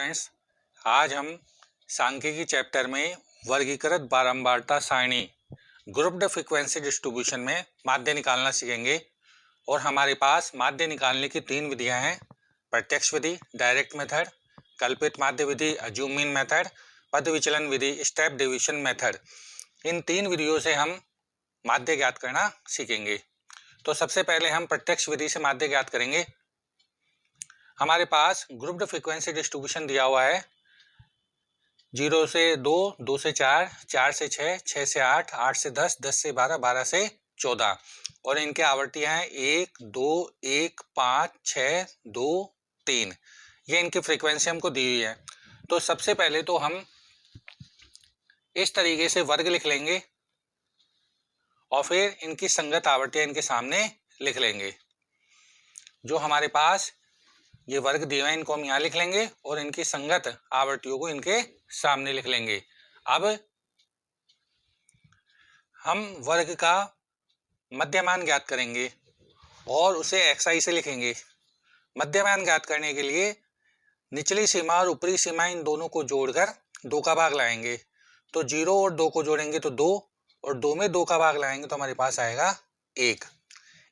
Students, आज हम सांख्यिकी चैप्टर में वर्गीकृत बारंबारता सारणी ग्रुप्ड फ्रीक्वेंसी डिस्ट्रीब्यूशन में माध्य निकालना सीखेंगे। और हमारे पास माध्य निकालने की तीन विधियां हैं: प्रत्यक्ष विधि, डायरेक्ट मेथड, कल्पित माध्य विधि, अज्यूम मीन मेथड, पद विचलन विधि, स्टेप डिवीजन मेथड। इन तीन विधियों से हम माध्य ज्ञात करना सीखेंगे। तो सबसे पहले हम प्रत्यक्ष विधि से माध्य ज्ञात करेंगे। हमारे पास ग्रुप्ड फ्रीक्वेंसी डिस्ट्रीब्यूशन दिया हुआ है 0 से 2, 2 से 4, 4 से 6, 6 से 8, 8 से 10, 10 से 12, 12 से 14 और इनके आवृत्तियां हैं 1, 2, 1, 5, 6, 2, 3। ये इनकी फ्रीक्वेंसी हमको दी हुई है। तो सबसे पहले तो हम इस तरीके से वर्ग लिख लेंगे और फिर इनकी संगत आवृत्तियां इनके सामने लिख लेंगे। जो हमारे पास ये वर्ग दिए हैं इनको हम यहाँ लिख लेंगे और इनकी संगत आवृत्तियों को इनके सामने लिख लेंगे। अब हम वर्ग का मध्यमान ज्ञात करेंगे और उसे xi से लिखेंगे। मध्यमान ज्ञात करने के लिए निचली सीमा और ऊपरी सीमा इन दोनों को जोड़कर 2 का भाग लाएंगे। तो 0 और 2 को जोड़ेंगे तो 2 और 2 में 2 का भाग लाएंगे तो हमारे पास आएगा 1।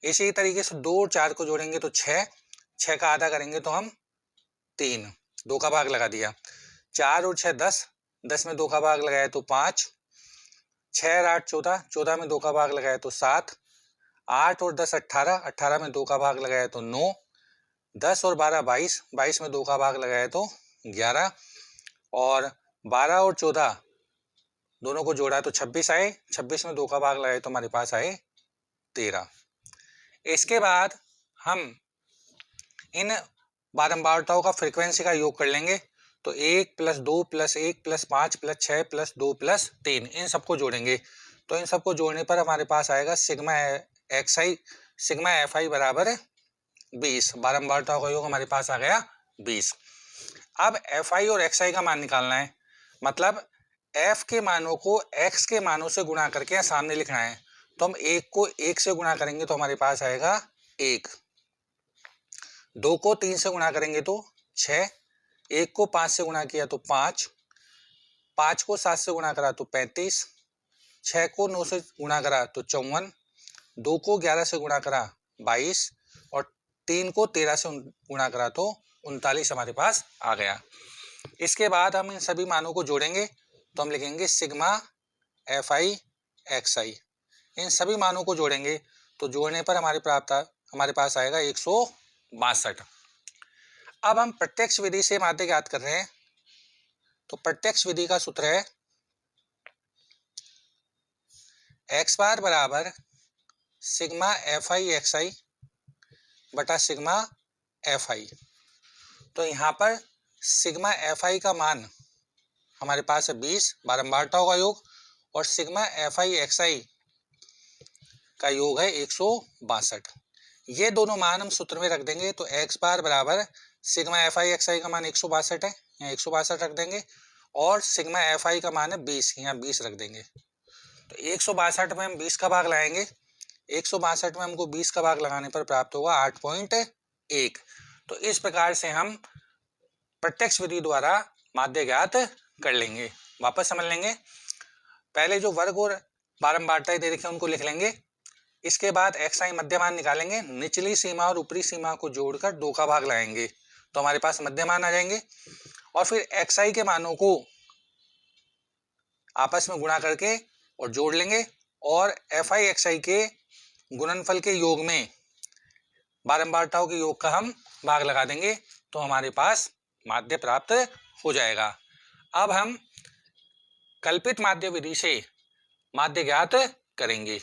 इसी तरीके से 2 और 4 को जोड़ेंगे तो 6, 6 का आधा करेंगे तो हम 3, 2 का भाग लगा दिया। 4 और 6 10, 10 में 2 का भाग लगाया तो 5, 6 और 8 14, 14 में 2 का भाग लगाया तो 7, 8 और 10 18, 18 में 2 का भाग लगाया तो 9, 10 और 12 22, 22 में 2 का भाग लगाया तो 11 और 12 और 14 दोनों को जोड़ा तो 26 आए। 26 में 2 का भाग लगाया तो हमारे पास आए 13। इसके बाद हम इन बारंबारताओं का फ्रीक्वेंसी का योग कर लेंगे। तो 1 + 2 + 1 + 5 + 6 + 2 + 3 इन सबको जोड़ेंगे। तो इन सबको जोड़ने पर हमारे पास आएगा सिग्मा fi बराबर 20। बारंबारताओं का योग हमारे पास आ गया 20। अब fi और xi का मान निकालना है। मतलब f के मानों को x के मानों से गुणा करके सामने लिखना है। तो हम 1 को 1 से गुणा करेंगे तो हमारे पास आएगा 1, 2 को 3 से गुणा करेंगे तो 6, 1 को 5 से गुणा किया तो 5, 5 को 7 से गुणा करा तो 35, 6 को 9 से गुणा करा तो 54, 2 को 11 से गुणा करा 22 और 3 को 13 से गुणा करा तो 39 हमारे पास आ गया। इसके बाद हम इन सभी मानों को जोड़ेंगे तो हम लिखेंगे सिग्मा fi xi। इन सभी मानों को जोड़ेंगे तो जोड़ने पर हमारे पास आएगा 162। अब हम प्रत्यक्ष विधि से माध्य ज्ञात कर रहे हैं। तो प्रत्यक्ष विधि का सूत्र है x बार बराबर सिग्मा fi xi बटा सिग्मा fi। तो यहाँ पर सिग्मा fi का मान हमारे पास है 20, बारंबारताओं का योग, और सिग्मा fi xi का योग है 162। ये दोनों मान हम सूत्र में रख देंगे। तो x बार बराबर सिग्मा fi xi का मान 162 है, यहाँ 162 रख देंगे, और सिग्मा fi का मान है 20, यहाँ 20 रख देंगे। तो 162 में हम 20 का भाग लाएंगे। 162 में हमको 20 का भाग लगाने पर प्राप्त होगा 8.1। तो इस प्रकार से हम प्रत्यक्ष विधि द्वारा माध्य ज्ञात कर लेंगे। वापस समझ लेंगे। पहले जो वर्ग और बारंबारताएं दे रखी है उनको लिख लेंगे। इसके बाद xi मध्यमान निकालेंगे। निचली सीमा और ऊपरी सीमा को जोड़कर 2 का भाग लाएंगे तो हमारे पास मध्यमान आ जाएंगे। और फिर xi के मानों को आपस में गुणा करके और जोड़ लेंगे और fi xi के गुणनफल के योग में बारंबारताओं के योग का हम भाग लगा देंगे तो हमारे पास माध्य प्राप्त हो जाएगा। अब हम कल्पित माध्य विधि से माध्य ज्ञात करेंगे।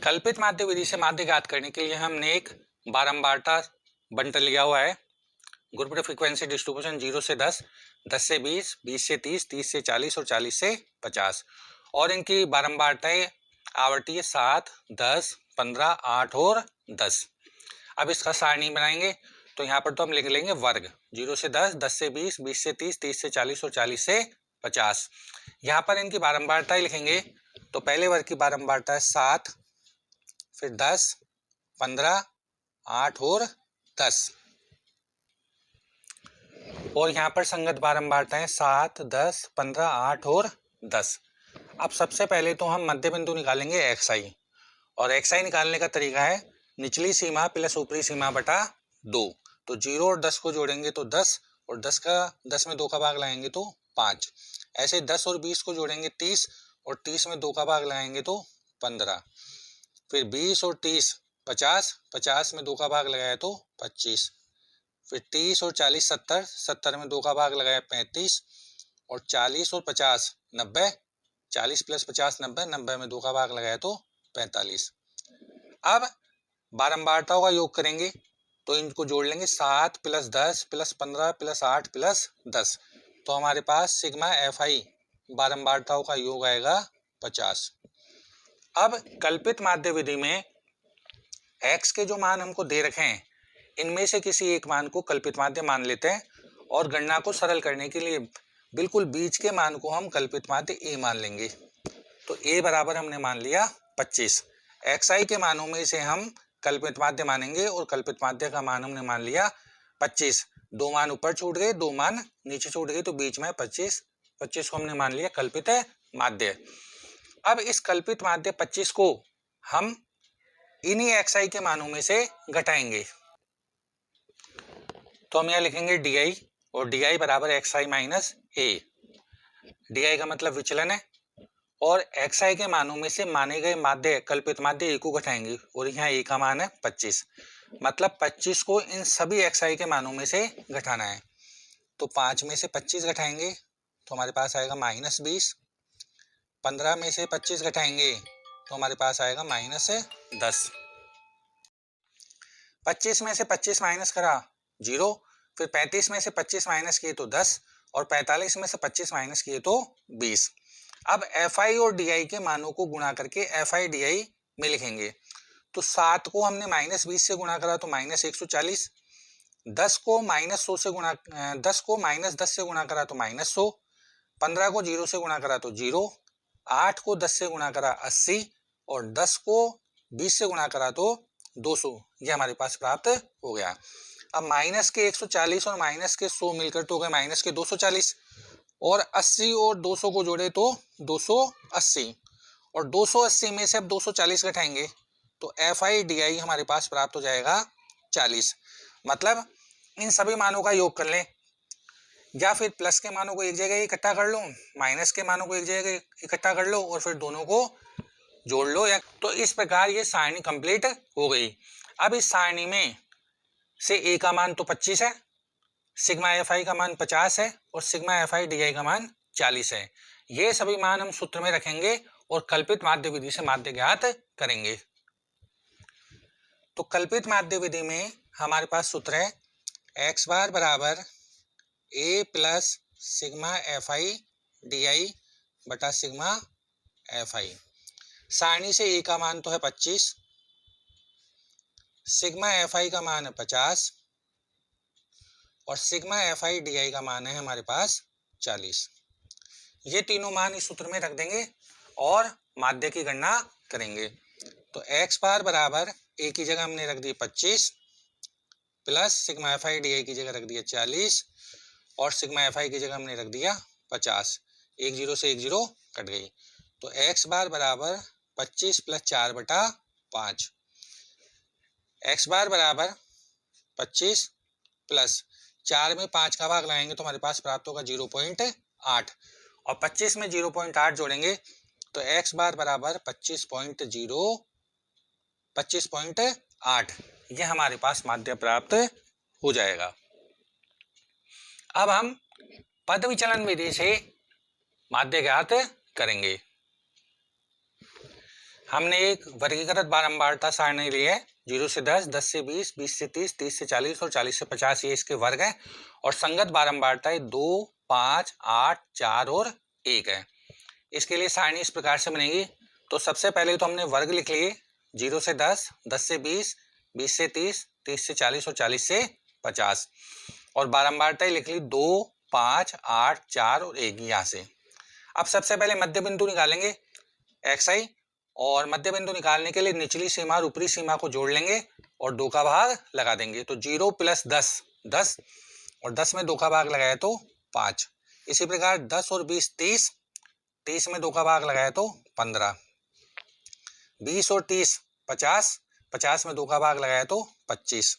कल्पित माध्य विधि से माध्य ज्ञात करने के लिए हमने एक बारंबारता बंटल लिया हुआ है। ग्रुप्ड फ्रीक्वेंसी डिस्ट्रीब्यूशन 0 से 10, 10 से 20, 20 से 30, 30 से 40 और 40 से 50। और इनकी बारंबारताएं आवृत्ति है 7, 10, 15, 8 और 10। अब इसका सारणी बनाएंगे तो यहाँ पर तो हम लिख लेंगे वर्ग 0 से 10, 10 से 20, 20 से 30, 30 से 40 और 40 से 50। यहाँ पर इनकी बारंबारताएं लिखेंगे तो पहले वर्ग की बारंबारता है 7, फिर 10, 15, 8 और 10। और यहाँ पर संगत बारंबारता है 7, 10, 15, 8 और 10। अब सबसे पहले तो हम मध्य बिंदु निकालेंगे xi, और xi निकालने का तरीका है निचली सीमा प्लस ऊपरी सीमा बटा 2। तो 0 और 10 को जोड़ेंगे तो 10, और 10 में 2 का भाग लगाएंगे तो 5। ऐसे 10 और 20 को जोड़ेंगे 30, और 30 में 2 का भाग लगाएंगे तो 15। फिर 20 और 30 50, 50 में 2 का भाग लगाया तो 25। फिर 30 और 40 70, 70 में 2 का भाग लगाया 35। और 40 और 50 90, 40 प्लस 50 90, 90 में 2 का भाग लगाया तो 45। अब बारंबारताओं का योग करेंगे तो इनको जोड़ लेंगे 7 प्लस 10 प्लस 15 प्लस 8 प्लस 10। तो हमारे पास सिग्मा FI बारंबारताओं का योग आएगा 50। अब कल्पित माध्य विधि में x के जो मान हमको दे रखे हैं इनमें से किसी एक मान को कल्पित माध्य मान लेते हैं, और गणना को सरल करने के लिए बिल्कुल बीच के मान को हम कल्पित माध्य a मान लेंगे। तो a बराबर हमने मान लिया 25। xi के मानों में से हम कल्पित माध्य मानेंगे, और कल्पित माध्य का मान हमने मान लिया 25। 2 मान ऊपर छूट गए, 2 मान नीचे छूट गए, तो बीच में 25 को हमने मान लिया कल्पित माध्य। अब इस कल्पित माध्य 25 को हम इन्हीं xi के मानों में से घटाएंगे। तो हम यहाँ लिखेंगे di, और di बराबर xi माइनस a। di का मतलब विचलन है, और xi के मानों में से माने गए माध्य कल्पित माध्य a को घटाएंगे, और यहाँ a का मान है 25। मतलब 25 को इन सभी xi के मानों में से घटाना है। तो 5 में से 25 घटाएंगे तो हमारे पास आएगा माइनस 20। 15 में से 25 घटाएंगे तो हमारे पास आएगा माइनस 10। 25 में से 25 माइनस करा 0, फिर 35 में से 25 माइनस किए तो 10, और 45 में से 25 माइनस किए तो 20। अब FI और DI के मानों को गुणा करके FI DI में लिखेंगे। तो 7 को हमने माइनस 20 से गुणा करा तो माइनस 140। 10 को माइनस 10 से गुणा करा तो माइनस 100। 15 को 0 से गुणा करा तो 0। 8 को 10 से गुणा करा 80, और 10 को 20 से गुणा करा तो 200। ये हमारे पास प्राप्त हो गया। अब माइनस के 140 और माइनस के 100 मिलकर तो हो गए माइनस के 240, और 80 और 200 को जोड़े तो 280, और 280 में से अब 240 घटाएंगे तो FI DI हमारे पास प्राप्त हो जाएगा 40। मतलब इन सभी मानों का योग कर लें, या फिर प्लस के मानों को एक जगह इकट्ठा कर लो, माइनस के मानों को एक जगह इकट्ठा कर लो, और फिर दोनों को जोड़ लो। या तो इस प्रकार ये सारणी कंप्लीट हो गई। अब इस सारणी में से a का मान तो 25 है, सिग्मा FI का मान 50 है, और सिग्मा FI DI का मान 40 है। ये सभी मान हम सूत्र में रखेंगे और कल्पित माध्य विधि से माध्य ज्ञात करेंगे। तो कल्पित माध्य विधि में हमारे पास सूत्र है x बार बराबर a plus sigma FI DI बटा सिग्मा FI। सारणी से a का मान तो है 25, सिग्मा FI का मान है 50, और सिग्मा FI DI का मान है हमारे पास 40। ये तीनों मान इस सूत्र में रख देंगे और माध्य की गणना करेंगे। तो x बार बराबर a की जगह हमने रख दी 25, प्लस सिग्मा FI DI की जगह रख दिया 40, और सिग्मा FI की जगह हमने रख दिया 50। 1 0 से 1 0 कट गई। तो x बार बराबर 25 प्लस 4 बटा 5। x बार बराबर 25 प्लस 4 में 5 का भाग लगाएंगे तो हमारे पास प्राप्त होगा 0.8, और 25 में 0.8 जोड़ेंगे तो x बार बराबर 25.8। ये हमारे पास माध्य प्राप्त हो जाएगा। अब हम पद विचलन विधि से माध्य ज्ञात करेंगे। हमने एक वर्गीकृत बारंबारता सारणी ली है 0 से 10, 10 से 20, 20 से 30, 30 से 40 और 40 से 50। ये इसके वर्ग हैं, और संगत बारंबारता 2, 5, 8, 4 और 1 है। इसके लिए सारणी इस प्रकार से बनेगी। तो सबसे पहले तो हमने वर्ग लिख लिए 0 से 10, 10 से 20, 20 से 30, 30 से 40 और 40 से 50, और बारंबारता लिख ली 2, 5, 8, 4 और 1 यहाँ से। अब सबसे पहले मध्य बिंदु निकालेंगे xi, और मध्य बिंदु निकालने के लिए निचली सीमा और ऊपरी सीमा को जोड़ लेंगे और 2 का भाग लगा देंगे। तो 0 प्लस 10 10, और 10 में 2 का भाग लगाया तो 5। इसी प्रकार 10 और 20 30, 30 में 2 का भाग लगाया तो 15। 20 और 30 50, 50 में 2 का भाग लगाया तो 25।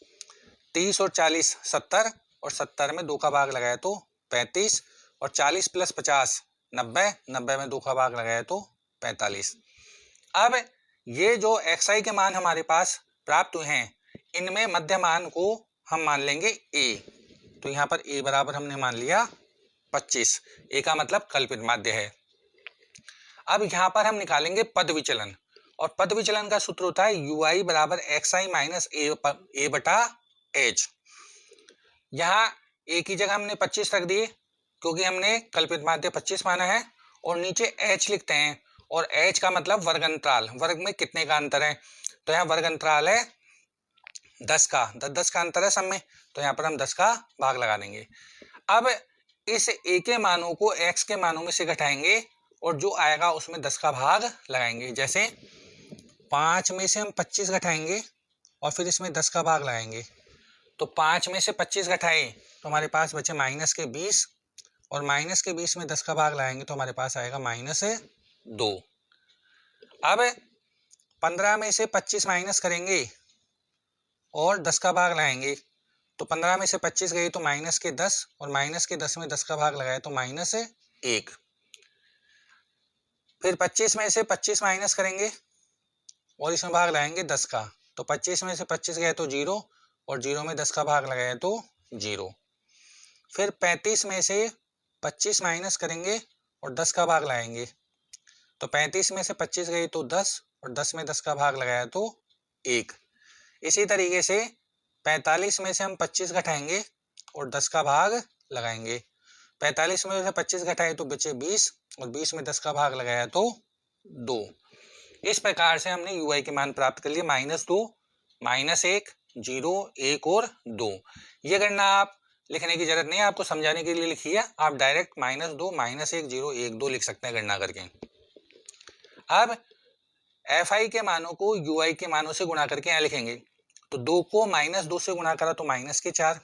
30 और 40 70, और 70 में 2 का भाग लगाया तो 35। और 40 प्लस 50 90, 90 में 2 का भाग लगाया तो 45। अब ये जो xi के मान हमारे पास प्राप्त हुए हैं, इनमें मध्य मान को हम मान लेंगे a। तो यहाँ पर a बराबर हमने मान लिया 25। a का मतलब कल्पित माध्य है। अब यहाँ पर हम निकालेंगे पद विचलन, और पद विचलन का सूत्र होता है ui बराबर xi माइनस a बटा h। यहाँ a की जगह हमने 25 रख दिए क्योंकि हमने कल्पित माध्य 25 माना है, और नीचे h लिखते हैं, और h का मतलब वर्ग अंतराल, वर्ग में कितने का अंतर है, तो यहाँ वर्ग अंतराल है 10 का, 10 का अंतर है सब में, तो यहाँ पर हम 10 का भाग लगा देंगे। अब इस a के मानों को x के मानों में से घटाएंगे, और जो आएगा उसमें 10 का भाग लगाएंगे। जैसे 5 में से हम 25 घटाएंगे और फिर इसमें 10 का भाग लगाएंगे, तो 5 में से 25 घटाए तो हमारे पास बचे माइनस के 20, और माइनस के 20 में 10 का भाग लगाएंगे तो हमारे पास आएगा -2। अब 15 में से 25 माइनस करेंगे और 10 का भाग लगाएंगे, तो 15 में से 25 गए तो माइनस के 10, और माइनस के 10 में 10 का भाग लगाए तो -1। फिर 25 में से 25 माइनस करेंगे और इसमें भाग लगाएंगे 10 का, तो 25 में से 25 गए तो 0, और 0 में 10 का भाग लगाए तो 0। फिर 35 में से 25 माइनस करेंगे और 10 का भाग लगाएंगे, तो 35 में से 25 गए तो 10, और 10 में 10 का भाग लगाया तो 1। इसी तरीके से 45 में से हम 25 घटाएंगे और 10 का भाग लगाएंगे, 45 में से 25 घटाए तो बचे 20, और 20 में 10 का भाग लगाया तो 2। इस प्रकार से हमने ui के मान प्राप्त कर लिए -2, -1, 0, 1 और 2। ये गणना आप लिखने की जरूरत नहीं है, आपको समझाने के लिए लिखी है, आप डायरेक्ट -2, -1, 0, 1, 2 लिख सकते हैं गणना करके। अब fi के मानों को ui के मानों से गुणा करके यहाँ लिखेंगे, तो 2 को -2 से गुणा करा तो -4,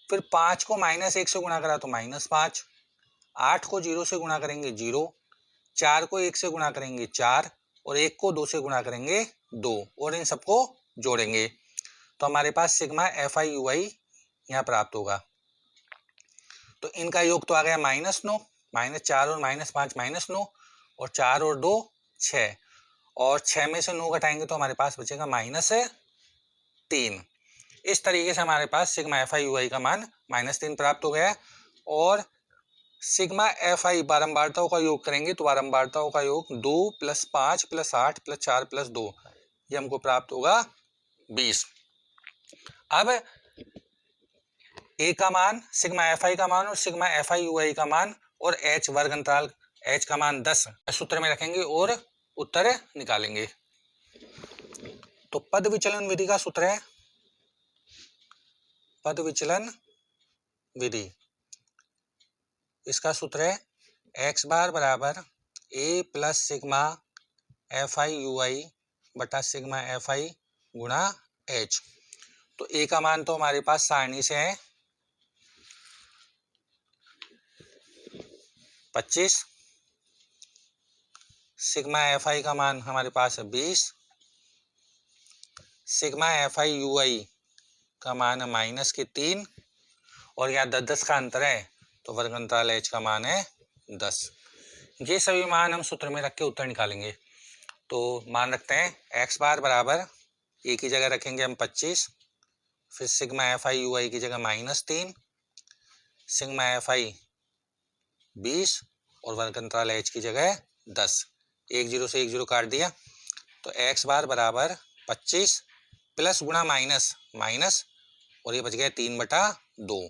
फिर 5 को -1 से गुणा करा तो -5, 8 को 0 से गुणा करेंगे 0, 4 को 1 से गुणा करेंगे 4, और 1 को 2 से गुणा करेंगे 2, और इन सबको जोड़ेंगे तो हमारे पास सिग्मा fi ui यहाँ प्राप्त होगा। तो इनका योग तो आ गया -9, -4 और -5 -9, और 4 और 2 6, और 6 में से 9 घटाएंगे तो हमारे पास बचेगा -3। इस तरीके से हमारे पास सिग्मा fi ui का मान -3 प्राप्त हो गया। और सिग्मा fi बारंबारताओं का योग करेंगे तो बारंबारताओं का योग 2 + 5 + 8 + 4 + 2, ये हमको प्राप्त होगा 20। अब a का मान, सिग्मा fi का मान और सिग्मा fi ui का मान और h वर्ग अंतराल h का मान 10 सूत्र में रखेंगे और उत्तर निकालेंगे। तो पद विचलन विधि का सूत्र है, पद विचलन विधि, इसका सूत्र है x बार बराबर a plus sigma fi ui बटा सिग्मा fi गुणा h। तो a का मान तो हमारे पास सारणी से है 25, सिग्मा fi का मान हमारे पास है 20, सिग्मा fi ui का मान है -3, और यहाँ 10 का अंतर है तो वर्ग अंतराल h का मान है 10। ये सभी मान हम सूत्र में रख के उत्तर निकालेंगे। तो मान रखते हैं x बार बराबर a की जगह रखेंगे हम 25, फिर सिग्मा fi ui की जगह -3, सिग्मा fi 20, और वर्ग अंतराल h की जगह 10। 1 0 से 1 0 काट दिया, तो x बार बराबर 25 प्लस गुणा माइनस माइनस, और ये बच गया 3/2।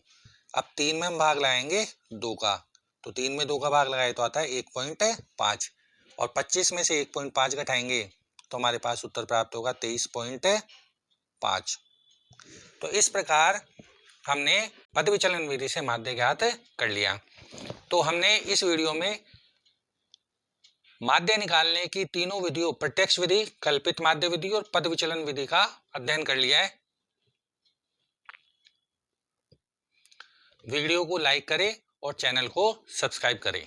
अब 3 में हम भाग लगाएंगे 2 का, तो 3 में 2 का भाग लगाए तो आता है 1.5, और 25 में से 1.5 घटाएंगे तो हमारे पास उत्तर प्राप्त होगा 23.5। तो इस प्रकार हमने पद विचलन विधि से माध्य ज्ञात कर लिया। तो हमने इस वीडियो में माध्य निकालने की तीनों विधियों, प्रत्यक्ष विधि, कल्पित माध्य विधि और पद विचलन विधि का अध्ययन कर लिया है। वीडियो को लाइक करें और चैनल को सब्सक्राइब करें।